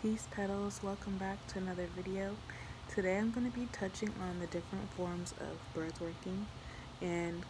Peace petals, welcome back to another video. Today I'm going to be touching on the different forms of birth working, and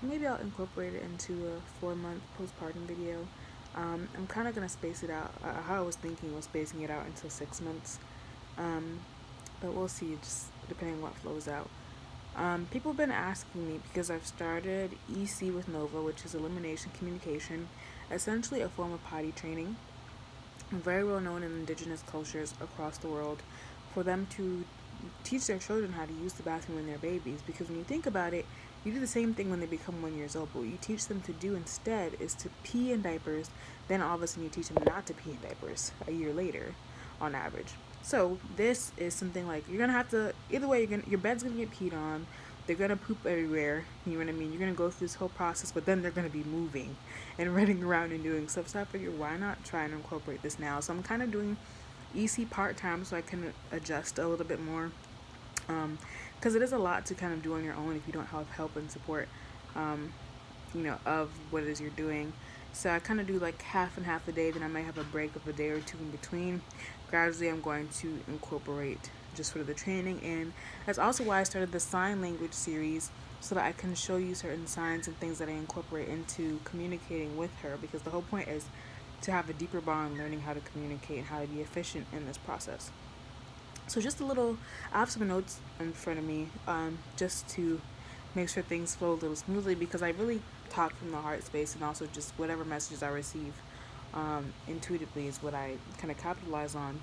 maybe I'll incorporate it into a 4-month postpartum video. I'm kind of going to space it out. How I was thinking was spacing it out until 6 months, but we'll see, just depending on what flows out. People have been asking me because I've started EC with Nova, which is elimination communication, essentially a form of potty training, very well known in indigenous cultures across the world, for them to teach their children how to use the bathroom when they're babies. Because when you think about it, you do the same thing when they become 1 year old, but what you teach them to do instead is to pee in diapers. Then all of a sudden you teach them not to pee in diapers a year later on average. So this is something like, you're gonna have to, either way, your bed's gonna get peed on, they're gonna poop everywhere, you know what I mean? You're gonna go through this whole process, but then they're gonna be moving and running around and doing stuff. So I figured, why not try and incorporate this now? So I'm kind of doing EC part-time so I can adjust a little bit more, because it is a lot to kind of do on your own if you don't have help and support, of what it is you're doing. So I kind of do like half and half a day, then I might have a break of a day or two in between. Gradually I'm going to incorporate just sort of the training, and that's also why I started the sign language series, so that I can show you certain signs and things that I incorporate into communicating with her, because the whole point is to have a deeper bond, learning how to communicate and how to be efficient in this process. So just a little, I have some notes in front of me, just to make sure things flow a little smoothly, because I really talk from the heart space, and also just whatever messages I receive intuitively is what I kind of capitalize on.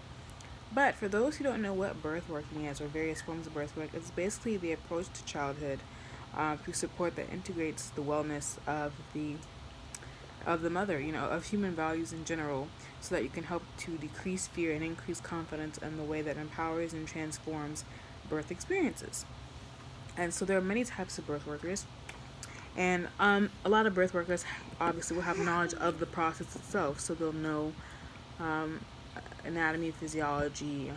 But for those who don't know what birth working is, or various forms of birth work, it's basically the approach to childhood through support that integrates the wellness of the mother, of human values in general, so that you can help to decrease fear and increase confidence in the way that empowers and transforms birth experiences. And so there are many types of birth workers, and a lot of birth workers obviously will have knowledge of the process itself, so they'll know um, anatomy, physiology,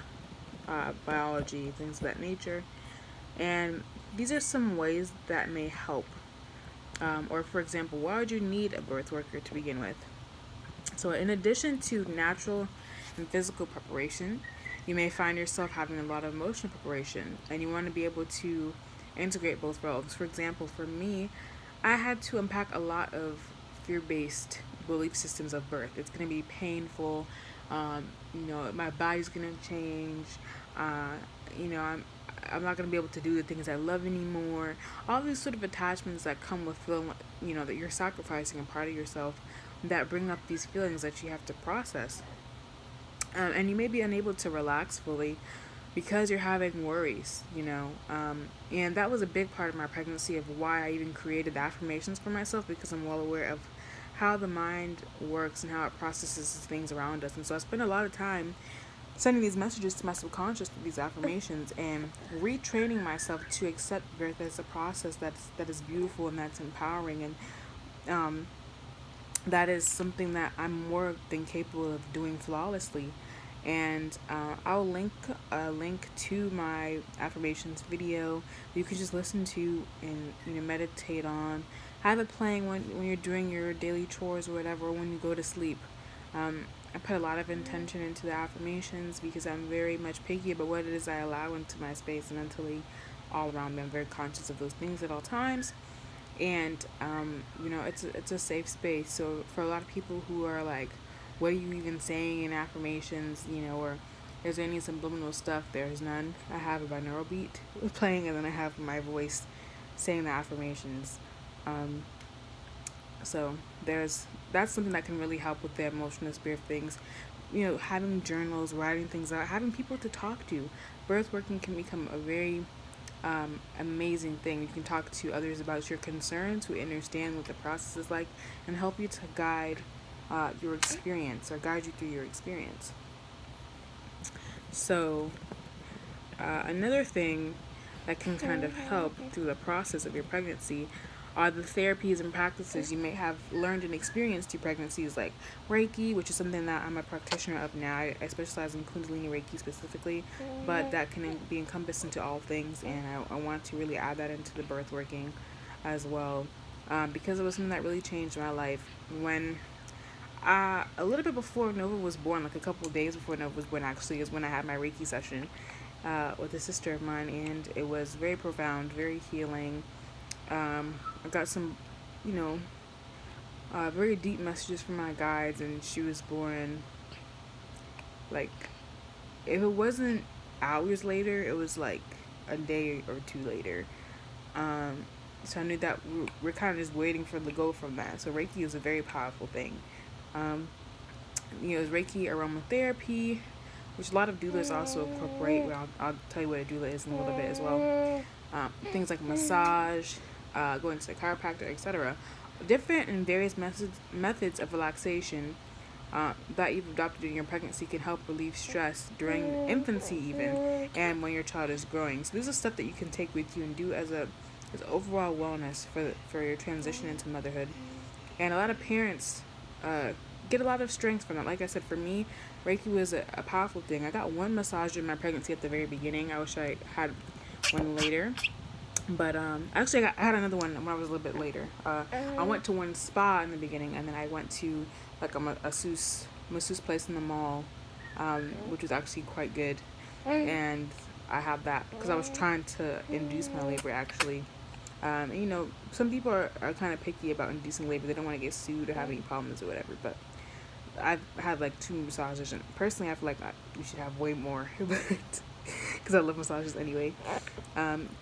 biology, things of that nature. And these are some ways that may help. Or, for example, why would you need a birth worker to begin with? So, in addition to natural and physical preparation, you may find yourself having a lot of emotional preparation, and you want to be able to integrate both worlds. For example, for me, I had to unpack a lot of fear-based belief systems of birth. It's going to be painful. My body's going to change. I'm not going to be able to do the things I love anymore. All these sort of attachments that come with feeling, that you're sacrificing a part of yourself, that bring up these feelings that you have to process. And you may be unable to relax fully because you're having worries, and that was a big part of my pregnancy, of why I even created the affirmations for myself, because I'm well aware of how the mind works and how it processes things around us. And so I spent a lot of time sending these messages to my subconscious with these affirmations, and retraining myself to accept birth as a process that is beautiful and that's empowering, and that is something that I'm more than capable of doing flawlessly. And I'll link a link to my affirmations video you can just listen to and meditate on. Have it playing when you're doing your daily chores or whatever, or when you go to sleep. I put a lot of intention into the affirmations, because I'm very much picky about what it is I allow into my space and mentally all around me. I'm very conscious of those things at all times. And it's a safe space. So for a lot of people who are like, what are you even saying in affirmations, or is there any subliminal stuff? There's none. I have a binaural beat playing, and then I have my voice saying the affirmations. So that's something that can really help with the emotional spirit of things. Having journals, writing things out, having people to talk to. Birth working can become a very amazing thing. You can talk to others about your concerns, who understand what the process is like, and help you to guide your experience, or guide you through your experience. So another thing that can kind of help through the process of your pregnancy are the therapies and practices you may have learned and experienced through pregnancies, like Reiki, which is something that I'm a practitioner of now. I specialize in Kundalini Reiki specifically, but that can be encompassed into all things, and I want to really add that into the birth working as well, because it was something that really changed my life. When A little bit before Nova was born, like a couple of days before Nova was born, actually, is when I had my Reiki session with a sister of mine, and it was very profound, very healing. I got some, you know, very deep messages from my guides, and she was born, like, if it wasn't hours later, it was like a day or two later. So I knew that we're kind of just waiting for the go from that. So Reiki is a very powerful thing. It's Reiki aromatherapy, which a lot of doulas also incorporate. I'll tell you what a doula is in a little bit as well. Things like massage, going to the chiropractor, etc. Different and various methods of relaxation that you've adopted in your pregnancy can help relieve stress during infancy even, and when your child is growing. So this is stuff that you can take with you and do as overall wellness for your transition into motherhood. And a lot of parents get a lot of strength from that. Like I said, for me, Reiki was a powerful thing. I got one massage during my pregnancy at the very beginning. I wish I had one later. But actually, I had another one when I was a little bit later. I went to one spa in the beginning, and then I went to like a masseuse place in the mall, which was actually quite good. And I have that because I was trying to induce my labor, actually. And, some people are kind of picky about inducing labor. They don't want to get sued or have any problems or whatever. But I've had like 2 massages, and personally, I feel like we should have way more. Because I love massages anyway.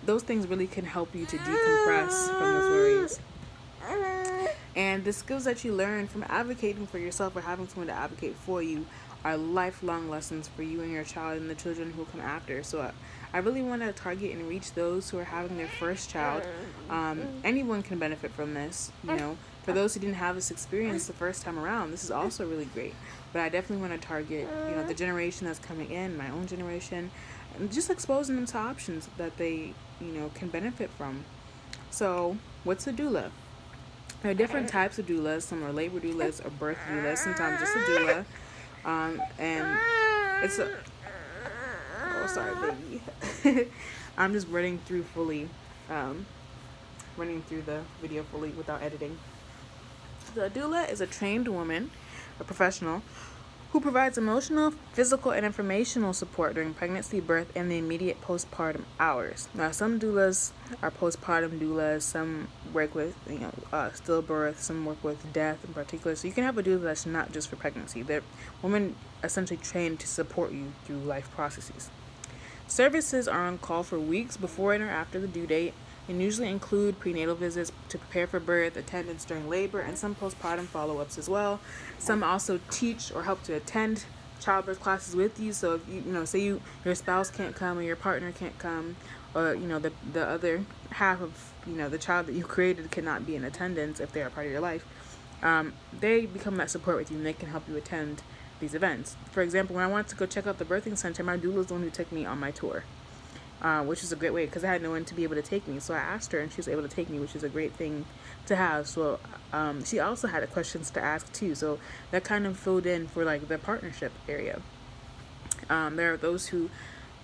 Those things really can help you to decompress from those worries. And the skills that you learn from advocating for yourself or having someone to advocate for you are lifelong lessons for you and your child and the children who come after. So I really want to target and reach those who are having their first child. Anyone can benefit from this, For those who didn't have this experience the first time around, this is also really great. But I definitely want to target, the generation that's coming in, my own generation, and just exposing them to options that they, can benefit from. So, what's a doula? There are different types of doulas. Some are labor doulas or birth doulas. Sometimes just a doula. And it's a... Oh, sorry, baby. I'm just running through the video fully without editing. The doula is a trained woman, a professional, who provides emotional, physical, and informational support during pregnancy, birth, and the immediate postpartum hours. Now, some doulas are postpartum doulas. Some work with, stillbirth. Some work with death in particular. So you can have a doula that's not just for pregnancy. They're women essentially trained to support you through life processes. Services are on call for weeks before and or after the due date, and usually include prenatal visits to prepare for birth, attendance during labor, and some postpartum follow-ups as well. Some also teach or help to attend childbirth classes with you. So if say your spouse can't come or your partner can't come, or the other half of the child that you created cannot be in attendance if they are part of your life, they become that support with you, and they can help you attend these events. For example, when I wanted to go check out the birthing center, my doula was the one who took me on my tour. Which is a great way because I had no one to be able to take me. So I asked her and she was able to take me, which is a great thing to have. So she also had questions to ask too. So that kind of filled in for like the partnership area. There are those who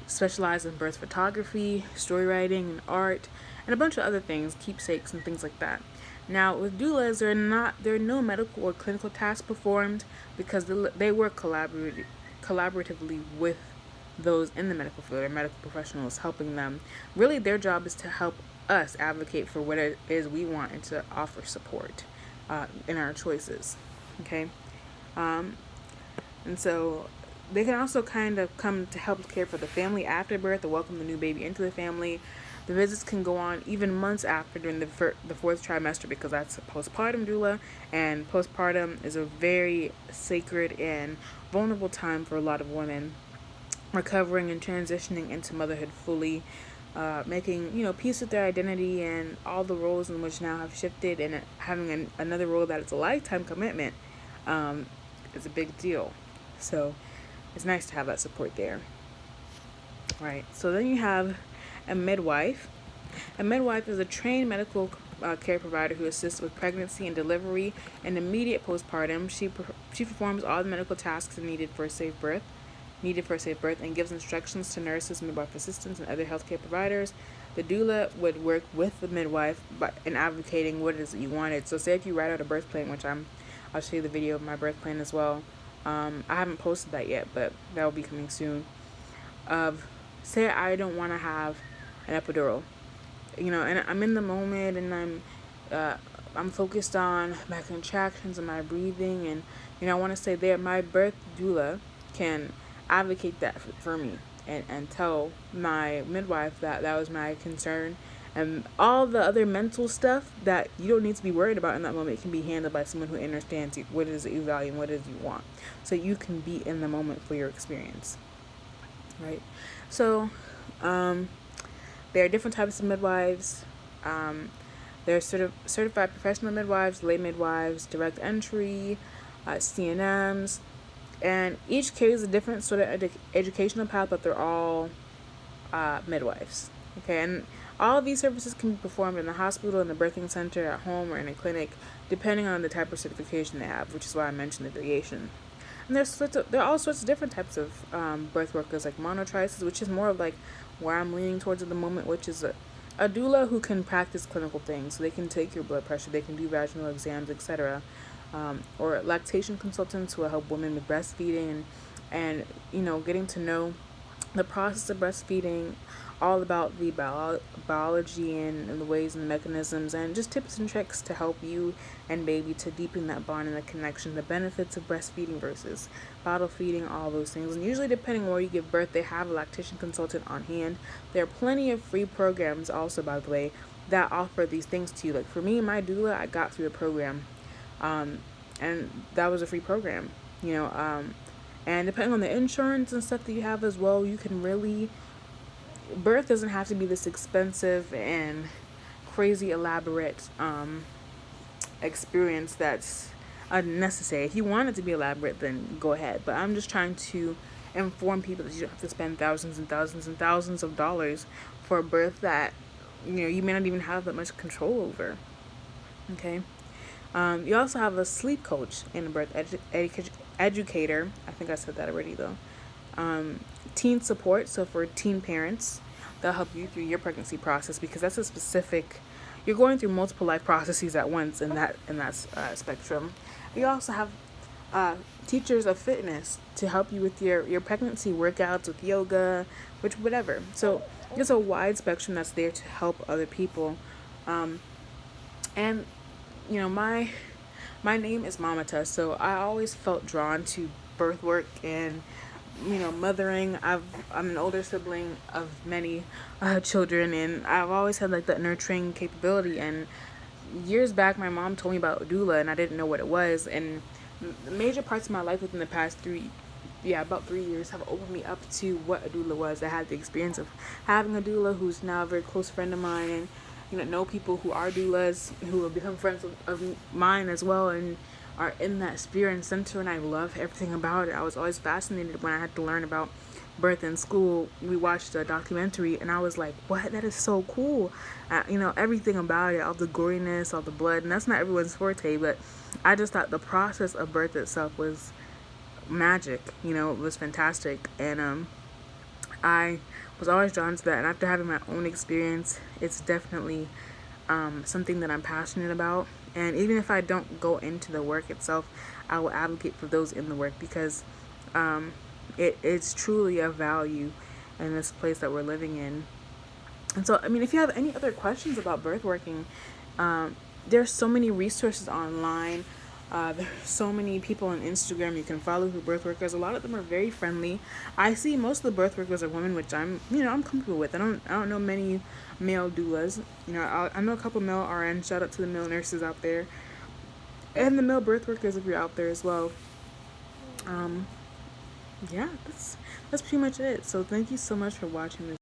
specialize in birth photography, story writing, and art, and a bunch of other things, keepsakes and things like that. Now with doulas, there are no medical or clinical tasks performed because they work collaboratively with those in the medical field or medical professionals, helping them. Really, their job is to help us advocate for what it is we want and to offer support in our choices. Okay, and so they can also kind of come to help care for the family after birth or welcome the new baby into the family. The visits can go on even months after during the 4th trimester because that's a postpartum doula, and postpartum is a very sacred and vulnerable time for a lot of women, recovering and transitioning into motherhood fully, making peace with their identity and all the roles in which now have shifted, and having another role that is a lifetime commitment is a big deal. So it's nice to have that support there. Right. So then you have a midwife. A midwife is a trained medical care provider who assists with pregnancy and delivery and immediate postpartum. She performs all the medical tasks needed for a safe birth, and gives instructions to nurses, midwife assistants, and other healthcare providers. The doula would work with the midwife in advocating what it is that you wanted. So say if you write out a birth plan, which I'm I'll show you the video of my birth plan as well. I haven't posted that yet, but that will be coming soon. Of, say I don't want to have an epidural, and I'm in the moment, and I'm focused on my contractions and my breathing, and I want to say there, my birth doula can advocate that for me, and tell my midwife that that was my concern, and all the other mental stuff that you don't need to be worried about in that moment can be handled by someone who understands you, what it is that you value and what it is you want, so you can be in the moment for your experience, right? So there are different types of midwives. There are certified professional midwives, lay midwives, direct entry, CNMs, and each carries a different sort of educational path, but they're all midwives. Okay, and all of these services can be performed in the hospital, in the birthing center, at home, or in a clinic, depending on the type of certification they have, which is why I mentioned the variation. And there are all sorts of different types of birth workers, like monotrices, which is more of like where I'm leaning towards at the moment, which is a doula who can practice clinical things. So they can take your blood pressure, they can do vaginal exams, etc. Or lactation consultants who will help women with breastfeeding, and getting to know the process of breastfeeding, all about the biology and the ways and the mechanisms, and just tips and tricks to help you and baby to deepen that bond and the connection, the benefits of breastfeeding versus bottle feeding, all those things. And usually, depending on where you give birth, they have a lactation consultant on hand. There are plenty of free programs also, by the way, that offer these things to you. Like for me, my doula, I got through a program, and that was a free program, and depending on the insurance and stuff that you have as well, you can really, birth doesn't have to be this expensive and crazy elaborate experience that's unnecessary. If you want it to be elaborate, then go ahead. But I'm just trying to inform people that you don't have to spend thousands and thousands and thousands of dollars for a birth that you may not even have that much control over. Okay. You also have a sleep coach and a birth educator. I think I said that already though. Teen support, so for teen parents, they'll help you through your pregnancy process, because that's a specific, you're going through multiple life processes at once in that spectrum. You also have teachers of fitness to help you with your pregnancy workouts, with yoga, which whatever. So there's a wide spectrum that's there to help other people. And my name is Mamata, so I always felt drawn to birth work and mothering. I'm an older sibling of many children, and I've always had like that nurturing capability. And years back, my mom told me about doula, and I didn't know what it was. And major parts of my life within the past about 3 years have opened me up to what a doula was. I had the experience of having a doula, who's now a very close friend of mine, and know people who are doulas, who have become friends of mine as well, and are in that sphere and center, and I love everything about it. I was always fascinated when I had to learn about birth in school. We watched a documentary, and I was like, what? That is so cool. Everything about it, all the goriness, all the blood, and that's not everyone's forte, but I just thought the process of birth itself was magic. It was fantastic, and I was always drawn to that. And after having my own experience, it's definitely something that I'm passionate about. And even if I don't go into the work itself, I will advocate for those in the work, because it's truly a value in this place that we're living in. And so, if you have any other questions about birth working, there's so many resources online. There's so many people on Instagram you can follow who are birth workers. A lot of them are very friendly. I see most of the birth workers are women, which I'm comfortable with. I don't know many male doulas. I know a couple male RNs. Shout out to the male nurses out there, and the male birth workers if you're out there as well. Yeah, that's pretty much it. So thank you so much for watching this.